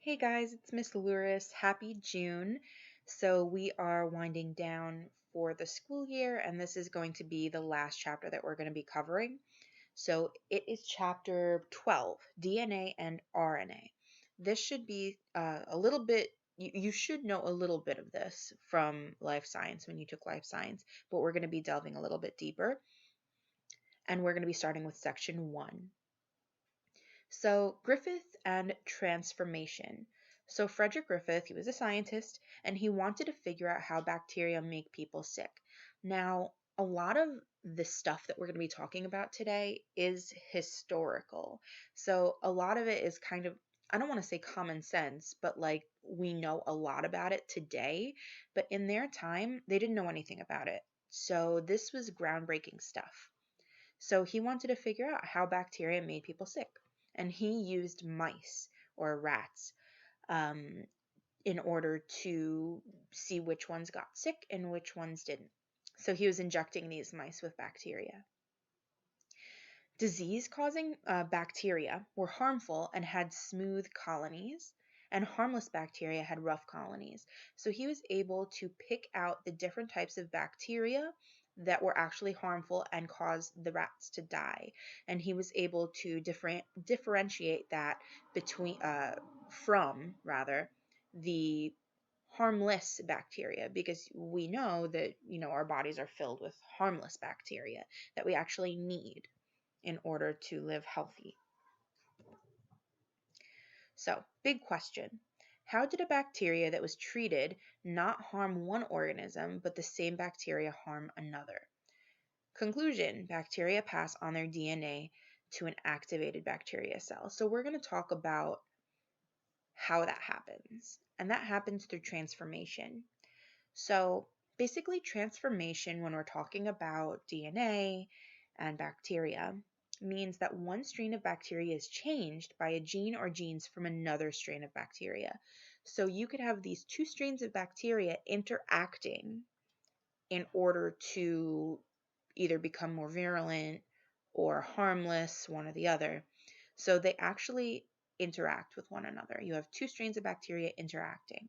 Hey guys, it's Miss Luris. Happy June. So we are winding down for the school year, and this is going to be the last chapter that we're going to be covering. So it is chapter 12, DNA and RNA. This should be a little bit, you should know a little bit of this from life science when you took life science, but we're going to be delving a little bit deeper, and we're going to be starting with section 1. So, Griffith and transformation. So, Frederick Griffith, he was a scientist and he wanted to figure out how bacteria make people sick. Now, a lot of the stuff that we're going to be talking about today is historical. So, a lot of it is kind of, I don't want to say common sense, but like we know a lot about it today. But in their time, they didn't know anything about it. So, this was groundbreaking stuff. So he wanted to figure out how bacteria made people sick. And he used mice or rats um, in order to see which ones got sick and which ones didn't. So he was injecting these mice with bacteria. Disease-causing bacteria were harmful and had smooth colonies, and harmless bacteria had rough colonies. So he was able to pick out the different types of bacteria that were actually harmful and caused the rats to die. And he was able to differentiate that between from rather the harmless bacteria, because we know that our bodies are filled with harmless bacteria that we actually need in order to live healthy. So, big question. How did a bacteria that was treated not harm one organism, but the same bacteria harm another? Conclusion, bacteria pass on their DNA to an activated bacteria cell. So we're going to talk about how that happens. And that happens through transformation. So basically transformation, when we're talking about DNA and bacteria, means that one strain of bacteria is changed by a gene or genes from another strain of bacteria. So you could have these two strains of bacteria interacting in order to either become more virulent or harmless, one or the other. So they actually interact with one another. You have two strains of bacteria interacting.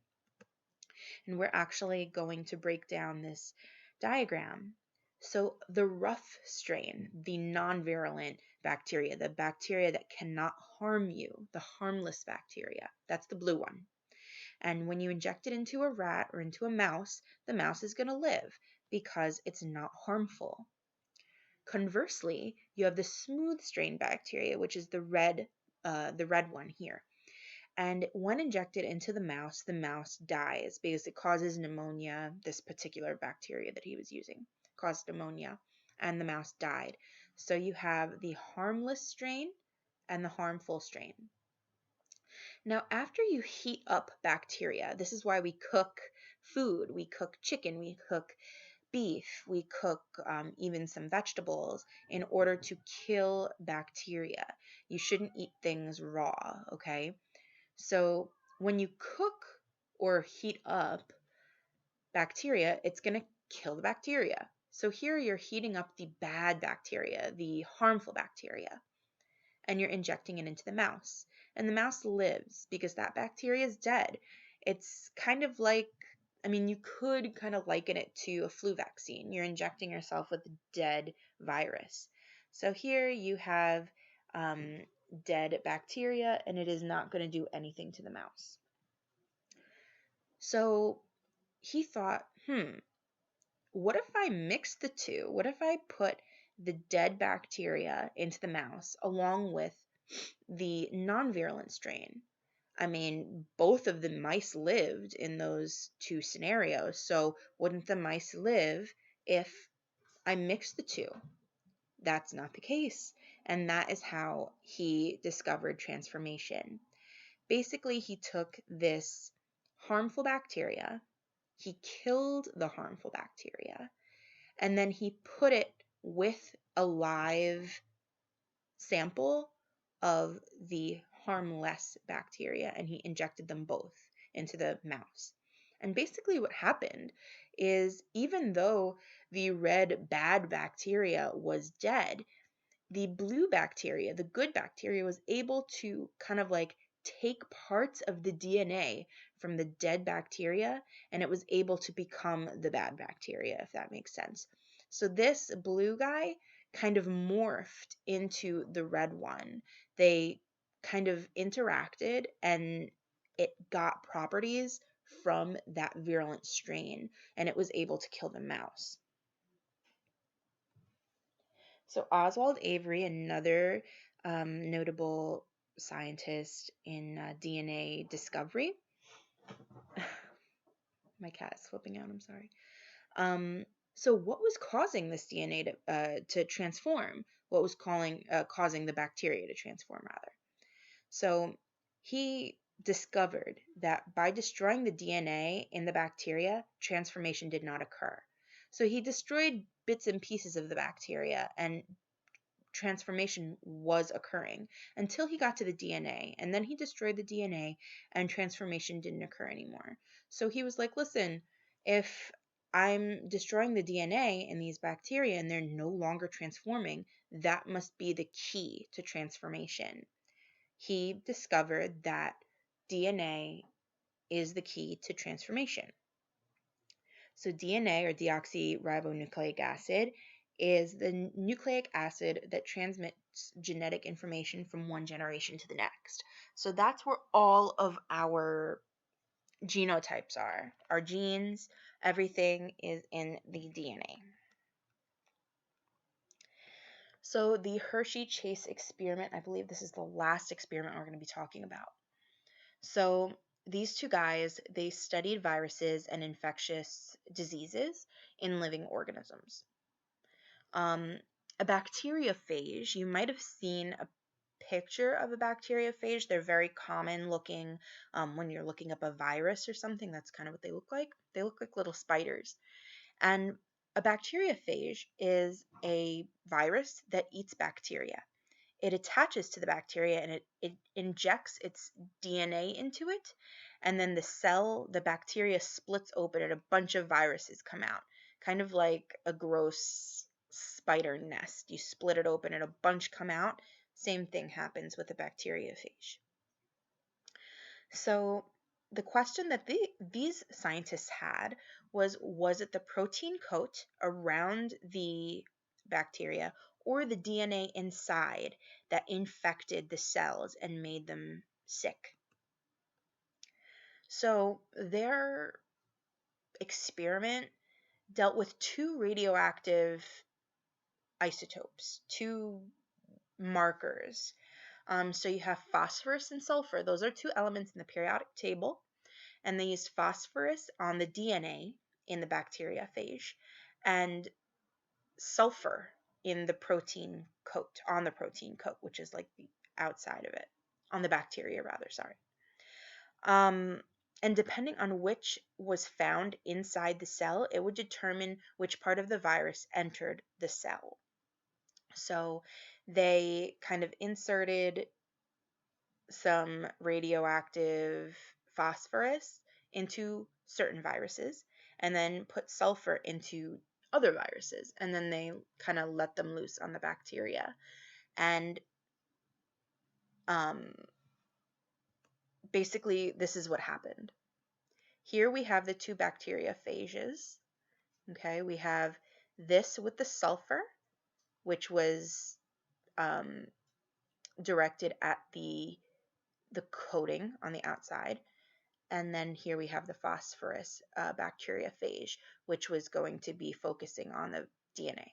And we're actually going to break down this diagram. So the rough strain, the non-virulent bacteria, the bacteria that cannot harm you, the harmless bacteria, that's the blue one. And when you inject it into a rat or into a mouse, the mouse is going to live because it's not harmful. Conversely, you have the smooth strain bacteria, which is the red one here. And when injected into the mouse dies because it causes pneumonia. This particular bacteria that he was using caused pneumonia, and the mouse died. So you have the harmless strain and the harmful strain. Now, after you heat up bacteria, this is why we cook food. We cook chicken, we cook beef, we cook even some vegetables in order to kill bacteria. You shouldn't eat things raw, okay? So when you cook or heat up bacteria, it's going to kill the bacteria. So here you're heating up the bad bacteria, the harmful bacteria, and you're injecting it into the mouse. And the mouse lives because that bacteria is dead. It's kind of like, you could kind of liken it to a flu vaccine. You're injecting yourself with a dead virus. So here you have dead bacteria, and it is not going to do anything to the mouse. So he thought, what if I mix the two? What if I put the dead bacteria into the mouse along with the non-virulent strain? Both of the mice lived in those two scenarios, so wouldn't the mice live if I mixed the two? That's not the case, and that is how he discovered transformation. Basically, he took this harmful bacteria, he killed the harmful bacteria, and then he put it with a live sample of the harmless bacteria, and he injected them both into the mouse. And basically what happened is, even though the red bad bacteria was dead, the blue bacteria, the good bacteria, was able to kind of like take parts of the DNA from the dead bacteria, and it was able to become the bad bacteria, if that makes sense. So this blue guy kind of morphed into the red one. They kind of interacted, and it got properties from that virulent strain, and it was able to kill the mouse. So Oswald Avery, another notable scientist in DNA discovery. My cat is flipping out. I'm sorry. So what was causing this DNA to transform? What was causing the bacteria to transform, rather? So he discovered that by destroying the DNA in the bacteria, transformation did not occur. So he destroyed bits and pieces of the bacteria, and transformation was occurring until he got to the DNA, and then he destroyed the DNA and transformation didn't occur anymore. So he was like, listen, if I'm destroying the DNA in these bacteria and they're no longer transforming, that must be the key to transformation. He discovered that DNA is the key to transformation. So DNA, or deoxyribonucleic acid, is the nucleic acid that transmits genetic information from one generation to the next. So that's where all of our genotypes are. Our genes, everything is in the DNA. So the Hershey-Chase experiment, I believe this is the last experiment we're going to be talking about. So these two guys, they studied viruses and infectious diseases in living organisms. A bacteriophage, you might have seen a picture of a bacteriophage. They're very common looking when you're looking up a virus or something. That's kind of what they look like. They look like little spiders. And a bacteriophage is a virus that eats bacteria. It attaches to the bacteria and it injects its DNA into it. And then the bacteria splits open and a bunch of viruses come out. Kind of like a gross spider nest. You split it open and a bunch come out. Same thing happens with a bacteriophage. So the question that these scientists had was it the protein coat around the bacteria or the DNA inside that infected the cells and made them sick? So their experiment dealt with two radioactive isotopes, two markers. So you have phosphorus and sulfur. Those are two elements in the periodic table. And they used phosphorus on the DNA in the bacteriophage and sulfur in the protein coat, on the protein coat, which is like the outside of it, on the bacteria rather, sorry. And depending on which was found inside the cell, it would determine which part of the virus entered the cell. So they kind of inserted some radioactive phosphorus into certain viruses and then put sulfur into other viruses, and then they kind of let them loose on the bacteria. And basically this is what happened. Here we have the two bacteriophages. Okay, we have this with the sulfur, which was directed at the coating on the outside. And then here we have the phosphorus bacteriophage, which was going to be focusing on the DNA.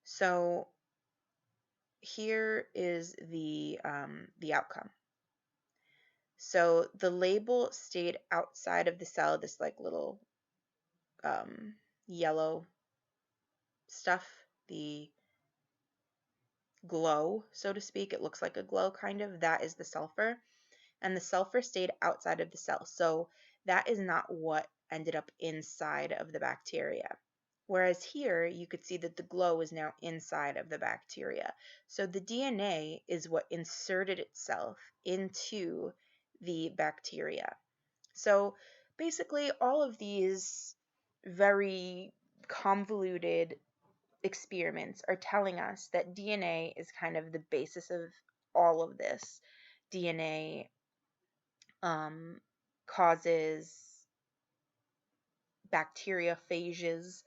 So here is the outcome. So the label stayed outside of the cell, this like little yellow stuff, the glow, so to speak. It looks like a glow kind of. That is the sulfur. And the sulfur stayed outside of the cell. So that is not what ended up inside of the bacteria. Whereas here, you could see that the glow is now inside of the bacteria. So the DNA is what inserted itself into the bacteria. So basically, all of these very convoluted experiments are telling us that DNA is kind of the basis of all of this. DNA causes bacteriophages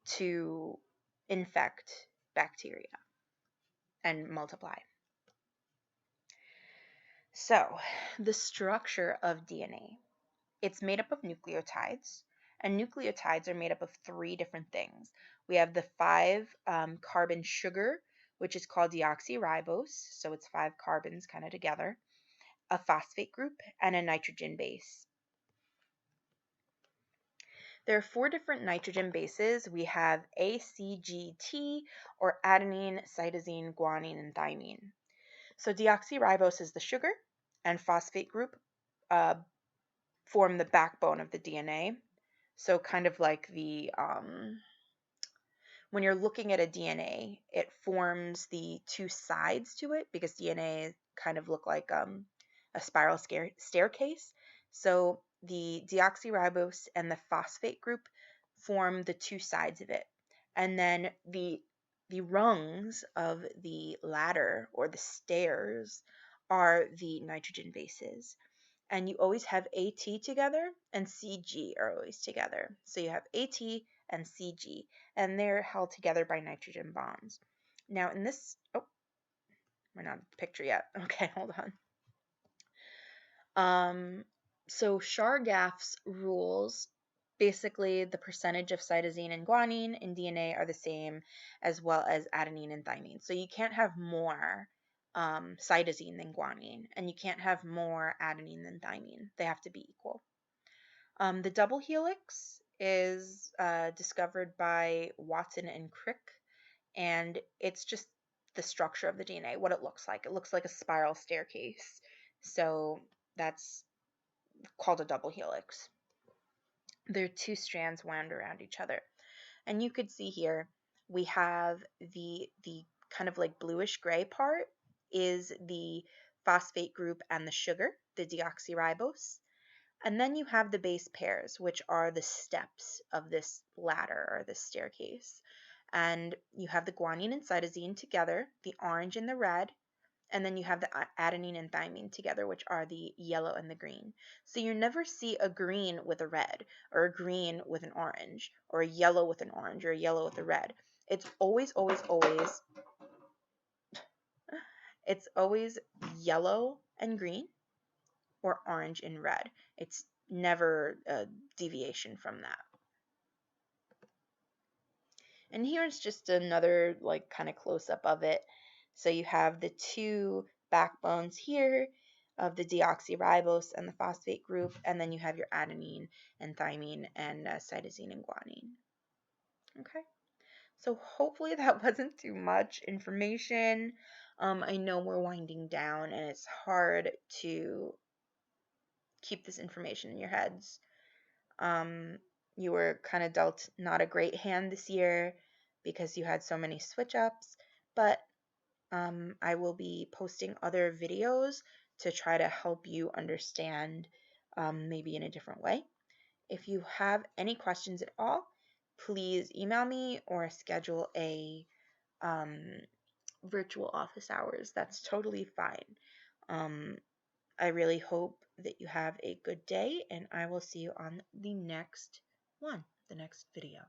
to infect bacteria and multiply. So, the structure of DNA. It's made up of nucleotides, and nucleotides are made up of 3 different things. We have the 5 carbon sugar, which is called deoxyribose, so it's 5 carbons kind of together, a phosphate group, and a nitrogen base. There are 4 different nitrogen bases. We have ACGT, or adenine, cytosine, guanine, and thymine. So deoxyribose is the sugar, and phosphate group form the backbone of the DNA. So kind of like the when you're looking at a DNA, it forms the 2 sides to it because DNA kind of look like a spiral staircase. So the deoxyribose and the phosphate group form the 2 sides of it. And then the rungs of the ladder or the stairs are the nitrogen bases. And you always have AT together and CG are always together. So you have AT and CG, and they're held together by nitrogen bonds. Now in this, we're not at the picture yet. Okay, hold on. So Chargaff's rules, basically the percentage of cytosine and guanine in DNA are the same as well as adenine and thymine. So you can't have more cytosine than guanine, and you can't have more adenine than thymine. They have to be equal. The double helix is discovered by Watson and Crick, and it's just the structure of the DNA, what it looks like. It looks like a spiral staircase. So that's called a double helix. There are 2 strands wound around each other. And you could see here we have the kind of like bluish gray part is the phosphate group and the sugar, the deoxyribose. And then you have the base pairs, which are the steps of this ladder or this staircase. And you have the guanine and cytosine together, the orange and the red, and then you have the adenine and thymine together, which are the yellow and the green. So you never see a green with a red, or a green with an orange, or a yellow with an orange, or a yellow with a red. It's always yellow and green, or orange and red. It's never a deviation from that. And here's just another like kind of close up of it. So you have the 2 backbones here of the deoxyribose and the phosphate group, and then you have your adenine and thymine and cytosine and guanine. Okay, so hopefully that wasn't too much information. I know we're winding down and it's hard to keep this information in your heads. You were kind of dealt not a great hand this year because you had so many switch ups, but I will be posting other videos to try to help you understand maybe in a different way. If you have any questions at all, please email me or schedule a virtual office hours. That's totally fine. I really hope that you have a good day, and I will see you on the next one, the next video.